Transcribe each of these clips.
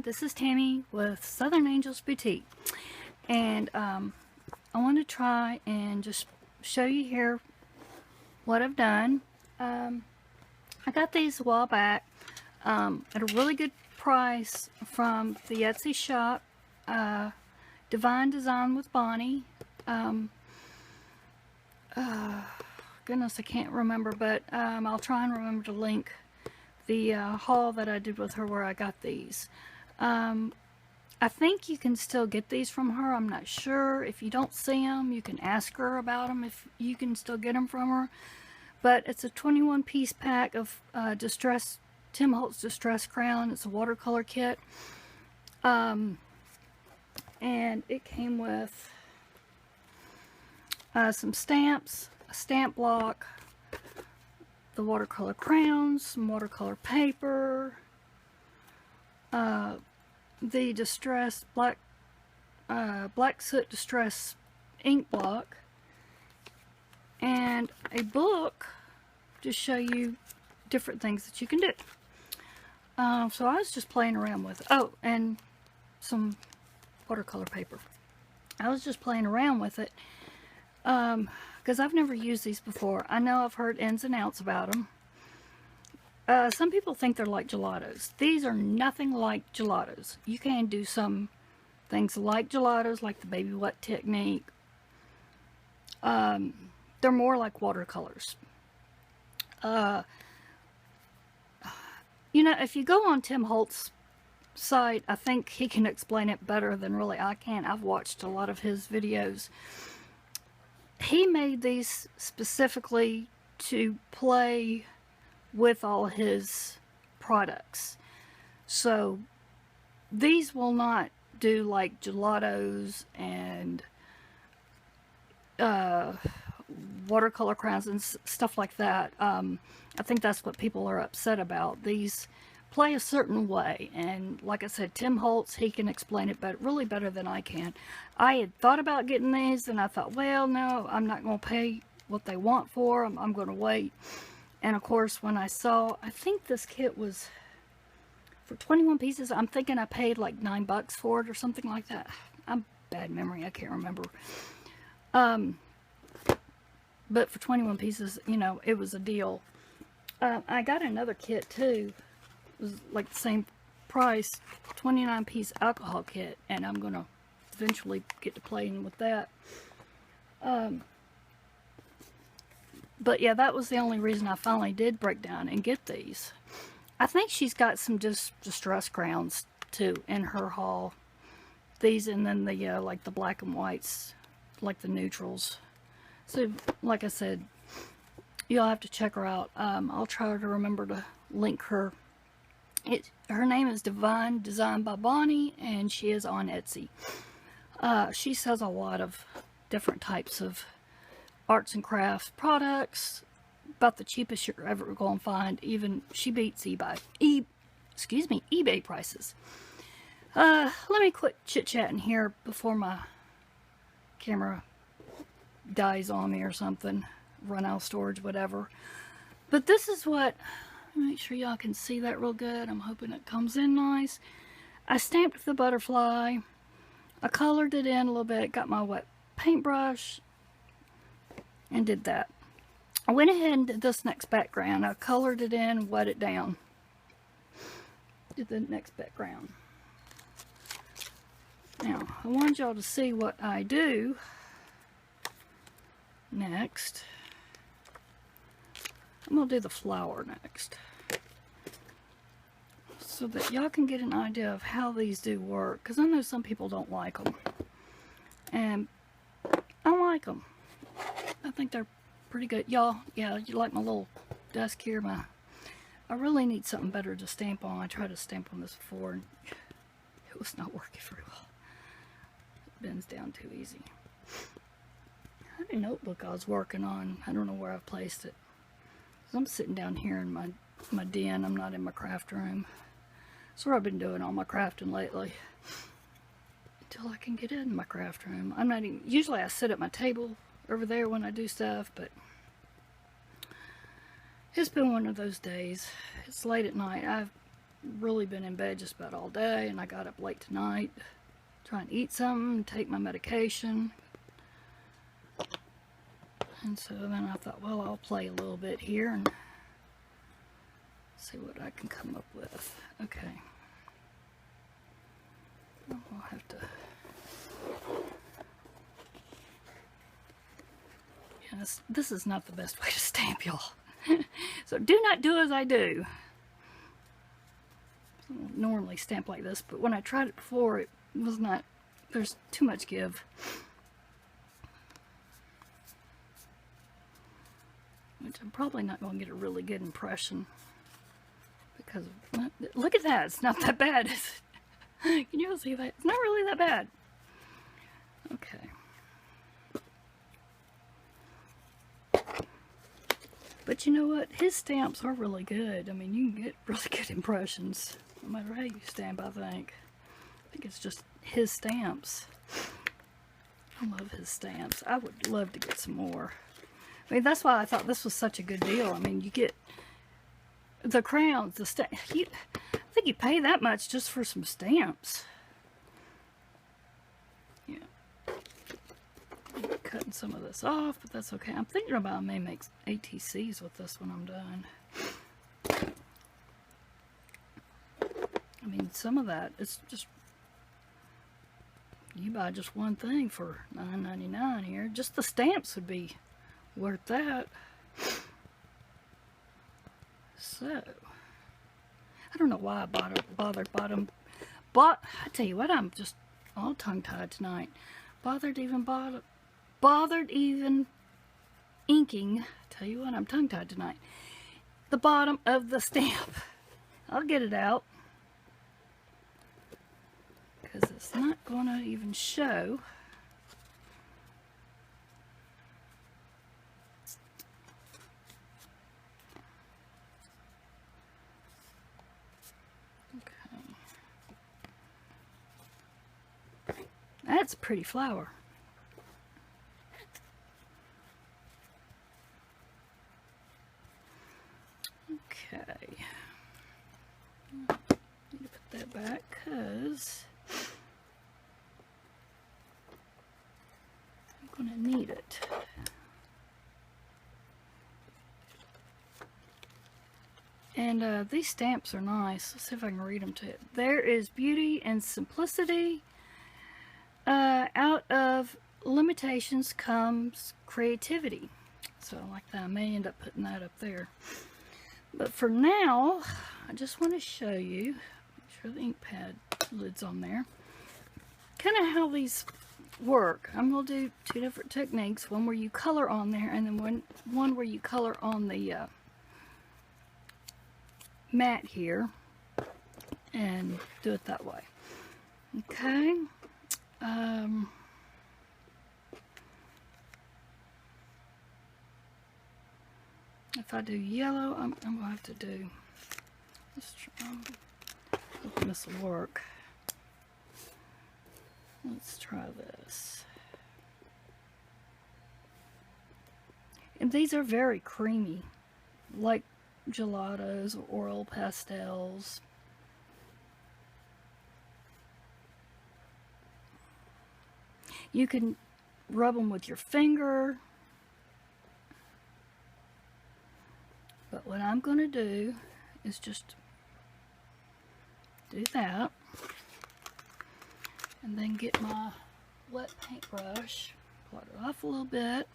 this is Tammy with Southern Angels Boutique, and I want to try and just show you here what I've done. I got these a while back at a really good price from the Etsy shop, Divine Design with Bonnie. Goodness, I can't remember, but I'll try and remember to link the haul that I did with her where I got these. I think you can still get these from her. I'm not sure. If you don't see them, you can ask her about them if you can still get them from her. But it's a 21-piece pack of Tim Holtz Distress Crayon. It's a watercolor kit. And it came with some stamps, a stamp block, the watercolor crayons, some watercolor paper, the distress black soot distress ink block, and a book to show you different things that you can do. So I was just playing around with it. Oh, and some watercolor paper. I was just playing around with it because I've never used these before. I know I've heard ins and outs about them. Some people think they're like gelatos. These are nothing like gelatos. You can do some things like gelatos, like the baby wet technique. They're more like watercolors. You know, if you go on Tim Holtz's site, I think he can explain it better than really I can. I've watched a lot of his videos. He made these specifically to play with all his products. So these will not do like gelatos and watercolor crayons and stuff like that. I think that's what people are upset about. These play a certain way, and like I said, Tim Holtz, he can explain it really better than I can. I had thought about getting these, and I thought, well, no, I'm not going to pay what they want for them. I'm going to wait. And of course, when I saw, I think this kit was for 21 pieces. I'm thinking I paid like $9 for it or something like that. I'm bad memory. I can't remember. But for 21 pieces, you know, it was a deal. I got another kit too. It was like the same price, 29-piece alcohol kit, and I'm gonna eventually get to playing with that. But yeah, that was the only reason I finally did break down and get these. I think she's got some distress crayons too in her haul. These, and then the like the black and whites, like the neutrals. So like I said, you'll have to check her out. I'll try to remember to link her. Her name is Divine Design by Bonnie, and she is on Etsy. She sells a lot of different types of arts and crafts products, about the cheapest you're ever going to find. Even she beats eBay prices. Let me quit chit-chatting here before my camera dies on me or something, run out of storage, whatever. But this is what, make sure y'all can see that real good. I'm hoping it comes in nice. I stamped the butterfly. I colored it in a little bit, got my wet paintbrush, and did that. I went ahead and did this next background. I colored it in, wet it down. Did the next background. Now, I wanted y'all to see what I do next. I'm going to do the flower next, so that y'all can get an idea of how these do work, because I know some people don't like them, and I like them. I think they're pretty good. Y'all, yeah, you like my little desk here? I really need something better to stamp on. I tried to stamp on this before, and it was not working very well. It bends down too easy. I had a notebook I was working on. I don't know where I've placed it. I'm sitting down here in my den. I'm not in my craft room. That's where I've been doing all my crafting lately, until I can get in my craft room. I'm not even, usually I sit at my table over there when I do stuff, but it's been one of those days. It's late at night. really been in bed just about all day, and I got up late tonight trying to eat something, take my medication. And so then I thought, well, I'll play a little bit here and see what I can come up with. Okay. I'll have to... Yes, this is not the best way to stamp, y'all. So do not do as I do. I don't normally stamp like this, but when I tried it before, it was not... There's too much give. Which I'm probably not going to get a really good impression. Because of, look at that, it's not that bad, is it? Can you all see that? It's not really that bad. Okay. But you know what? His stamps are really good. I mean, you can get really good impressions no matter how you stamp, I think. I think it's just his stamps. I love his stamps. I would love to get some more. I mean, that's why I thought this was such a good deal. I mean, you get the crayons, the stamp. I think you pay that much just for some stamps. Yeah. I'm cutting some of this off, but that's okay. I'm thinking about I may make ATCs with this when I'm done. I mean, some of that, it's just, you buy just one thing for $9.99 here. Just the stamps would be worth that. So, I don't know why I bothered I tell you what, I'm just all tongue-tied tonight. Bothered even inking. Tell you what, I'm tongue-tied tonight. The bottom of the stamp. I'll get it out, because it's not going to even show. That's a pretty flower. Okay. Need to put that back because I'm going to need it. And these stamps are nice. Let's see if I can read them to you. There is beauty and simplicity. Out of limitations comes creativity. So I like that. I may end up putting that up there. But for now, I just want to show you, make sure the ink pad lid's on there, kind of how these work. I'm going to do two different techniques. One where you color on there, and then one where you color on the mat here, and do it that way. Okay. If I do yellow, I'm going to have to do, let's try, hoping this will work. Let's try this. And these are very creamy, like gelatos or oil pastels. You can rub them with your finger. But what I'm going to do is just do that. And then get my wet paintbrush, blot it off a little bit.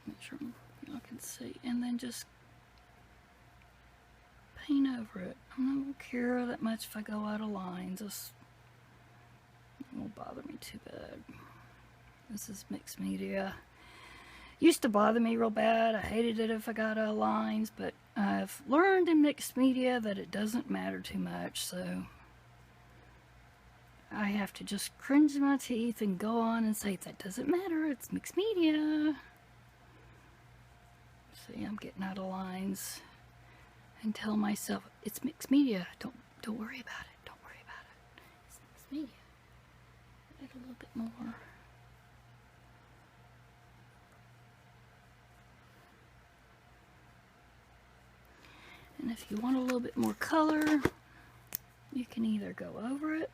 Make sure y'all can see. And then just paint over it. I don't care that much if I go out of lines. This won't bother me too bad. This is mixed media. Used to bother me real bad. I hated it if I got out of lines, but I've learned in mixed media that it doesn't matter too much, so I have to just cringe my teeth and go on and say, that doesn't matter, it's mixed media. See, I'm getting out of lines and tell myself, it's mixed media. Don't worry about it. Don't worry about it. It's mixed media. Add a little bit more. And if you want a little bit more color, you can either go over it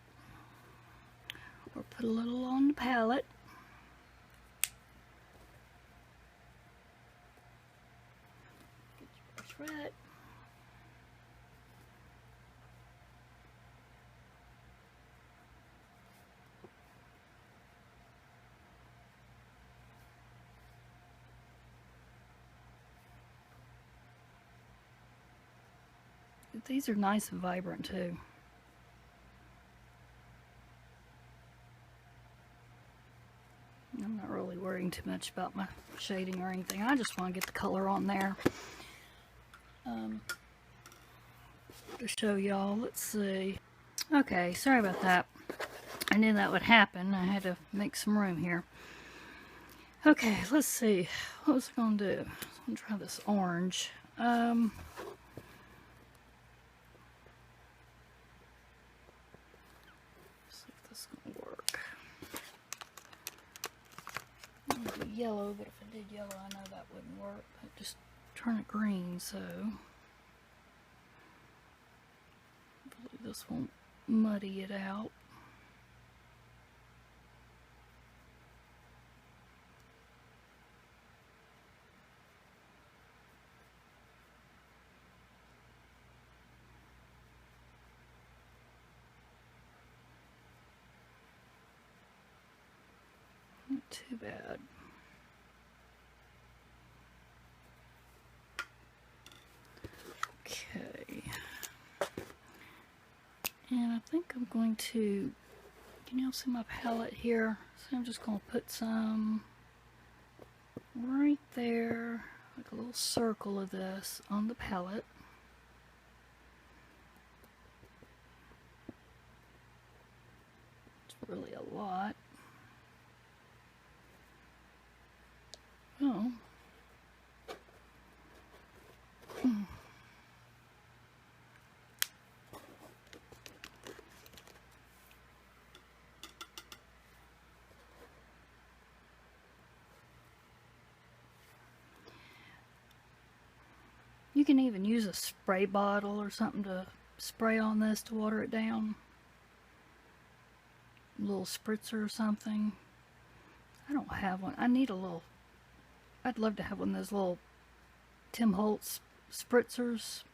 or put a little on the palette. Get your brush wet. These are nice and vibrant too. I'm not really worrying too much about my shading or anything. I just want to get the color on there. To show y'all, let's see. Okay, sorry about that. I knew that would happen. I had to make some room here. Okay, let's see. What was I going to do? I'm going to try this orange. Yellow, but if I did yellow, I know that wouldn't work. I'd just turn it green, so hopefully this won't muddy it out. Not too bad. Okay, and I think I'm going to, can y'all see my palette here? So I'm just going to put some right there, like a little circle of this on the palette. It's really a lot. Oh. You can even use a spray bottle or something to spray on this to water it down. A little spritzer or something. I don't have one. I need a little. I'd love to have one of those little Tim Holtz spritzers.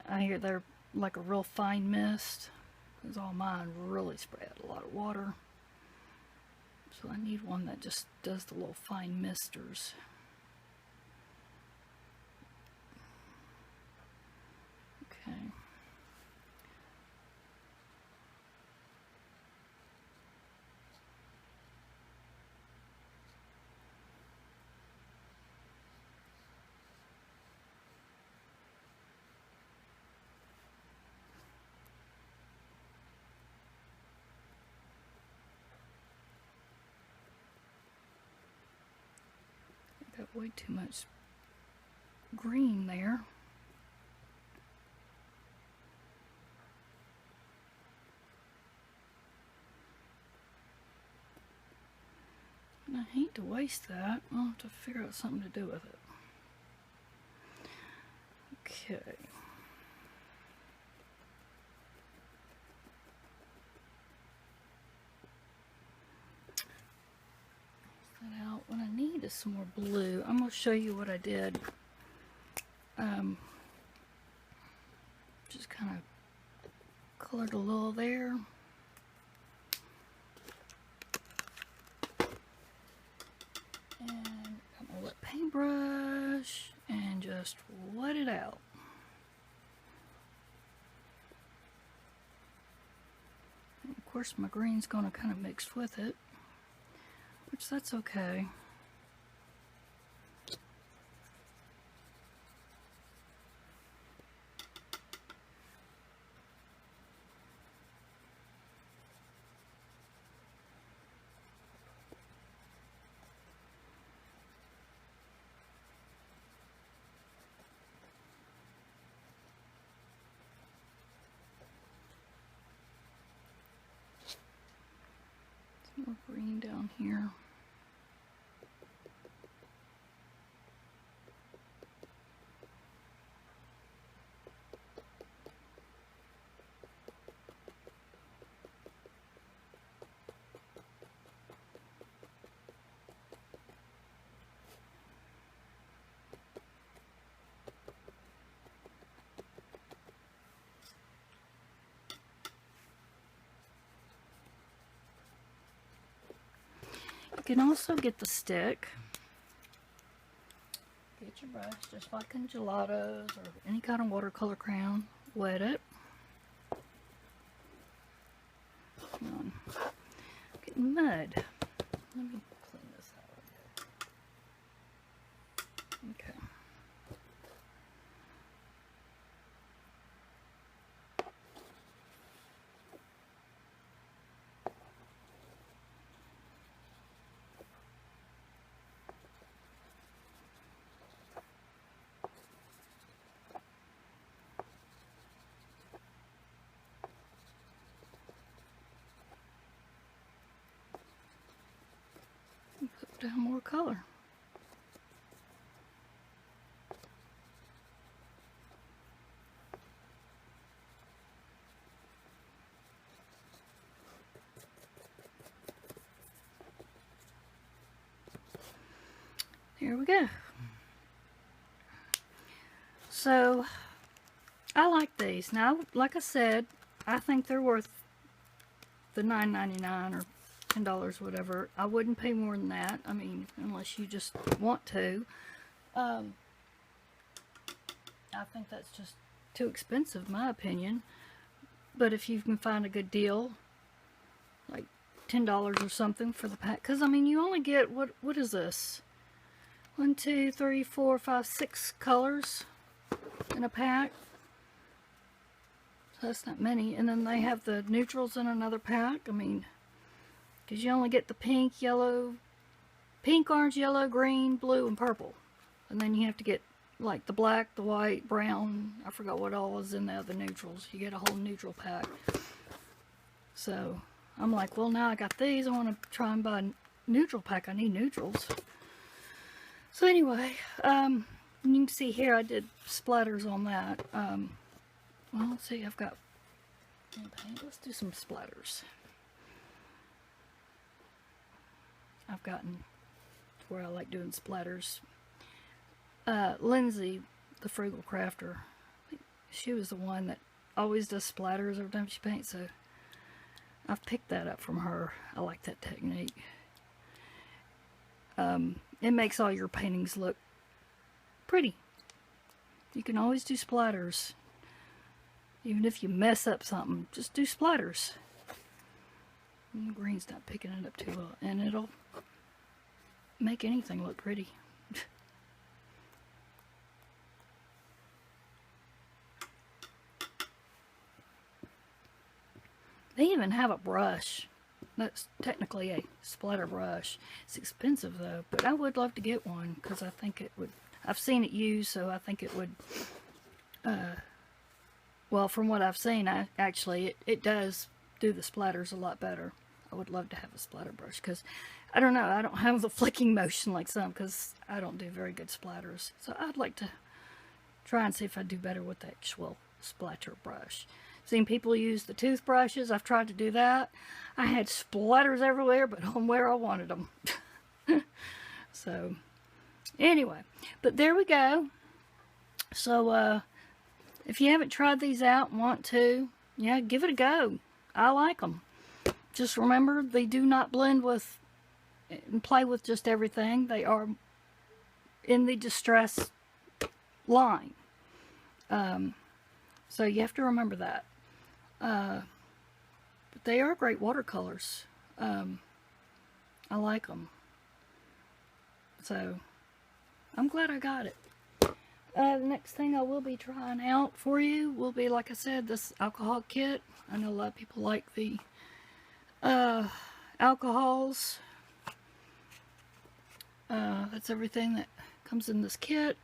I hear they're like a real fine mist, because all mine really spray out a lot of water. So I need one that just does the little fine misters. Okay. Got way too much green there. And I hate to waste that. I'll have to figure out something to do with it. Okay. Out. What I need is some more blue. I'm going to show you what I did. Just kind of colored a little there. And got my wet paintbrush and just wet it out. And of course my green's going to kind of mix with it, which that's okay. Some more green down here. can also get the stick. Get your brush, just like in gelatos or any kind of watercolor crayon. Wet it. Come on. Getting mud. Let me clean this out. Okay. Put down more color. Here we go. So I like these. Now, like I said, I think they're worth the $9.99 or $10, whatever. I wouldn't pay more than that. I mean, unless you just want to. I think that's just too expensive, in my opinion. But if you can find a good deal, like $10 or something for the pack, because I mean, you only get what is this? 1, 2, 3, 4, 5, 6 colors in a pack. So that's not many. And then they have the neutrals in another pack. I mean, because you only get the pink, orange, yellow, green, blue, and purple. And then you have to get like the black, the white, brown. I forgot what all is in the other neutrals. You get a whole neutral pack. So I'm like, well, now I got these. I want to try and buy a neutral pack. I need neutrals. So anyway, you can see here I did splatters on that. Well, let's see, I've got paint. Let's do some splatters. I've gotten to where I like doing splatters. Lindsay, the Frugal Crafter, she was the one that always does splatters every time she paints, so I've picked that up from her. I like that technique. It makes all your paintings look pretty. You can always do splatters. Even if you mess up something, just do splatters. And the green's not picking it up too well, and it'll make anything look pretty. They even have a brush. That's technically a splatter brush. It's expensive though, but I would love to get one because I think it would. I've seen it used, so I think it would. Well, from what I've seen, it does do the splatters a lot better. I would love to have a splatter brush because I don't know. I don't have the flicking motion like some because I don't do very good splatters. So I'd like to try and see if I do better with the actual splatter brush. Seen people use the toothbrushes. I've tried to do that. I had splatters everywhere, but on where I wanted them. So, anyway. But there we go. So, if you haven't tried these out and want to, yeah, give it a go. I like them. Just remember, they do not blend with and play with just everything. They are in the distress line. So you have to remember that. But they are great watercolors. I like them. So I'm glad I got it. The next thing I will be trying out for you will be, like I said, this alcohol kit. I know a lot of people like the alcohols. That's everything that comes in this kit.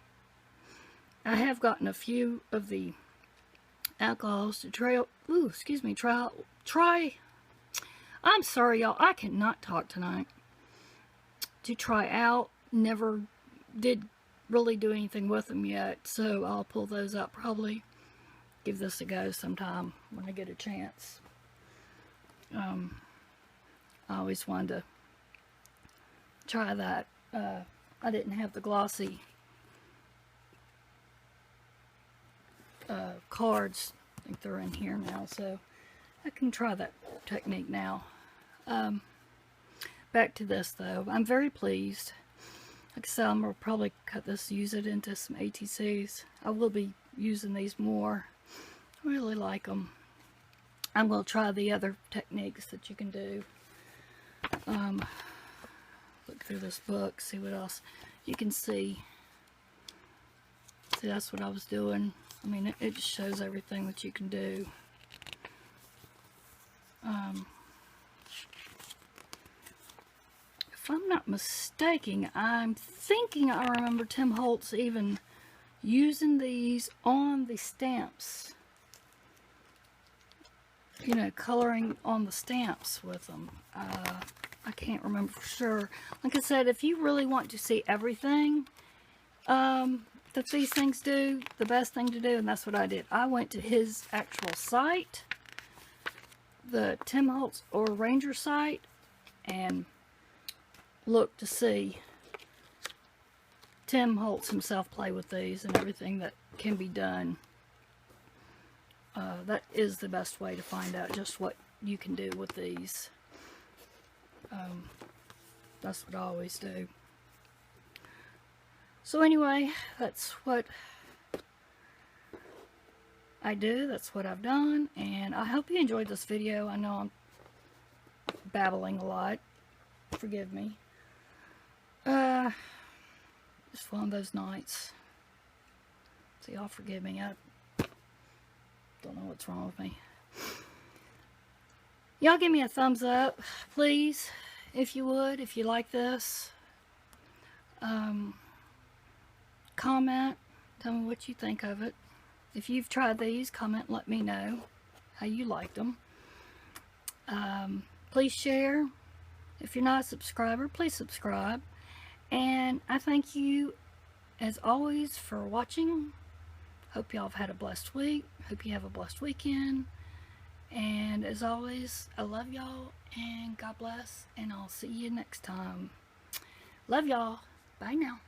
I have gotten a few of the alcohols to try. Ooh, excuse me. Try. I'm sorry, y'all. I cannot talk tonight. To try out. Never did really do anything with them yet, so I'll pull those out probably. Give this a go sometime when I get a chance. I always wanted to try that. I didn't have the glossy cards. I think they're in here now, so I can try that technique now. back to this though. I'm very pleased. Like I said, I'm going to probably cut this, use it into some ATCs. I will be using these more. I really like them. I'm going to try the other techniques that you can do. Look through this book, see what else you can see. See, that's what I was doing. I mean, it just shows everything that you can do. If I'm not mistaken, I'm thinking I remember Tim Holtz even using these on the stamps. You know, coloring on the stamps with them. I can't remember for sure. Like I said, if you really want to see everything that these things do, the best thing to do, and that's what I did. I went to his actual site, the Tim Holtz or Ranger site, and looked to see Tim Holtz himself play with these and everything that can be done. That is the best way to find out just what you can do with these. That's what I always do. So anyway, that's what I do. That's what I've done. And I hope you enjoyed this video. I know I'm babbling a lot. Forgive me. Just one of those nights. So y'all forgive me. I don't know what's wrong with me. Y'all give me a thumbs up, please, if you would, if you like this. Comment, tell me what you think of it. If you've tried these, comment, let me know how you liked them. Please share. If you're not a subscriber, please subscribe. And I thank you, as always, for watching. Hope y'all have had a blessed week. Hope you have a blessed weekend. And as always, I love y'all, and God bless, and I'll see you next time. Love y'all. Bye now.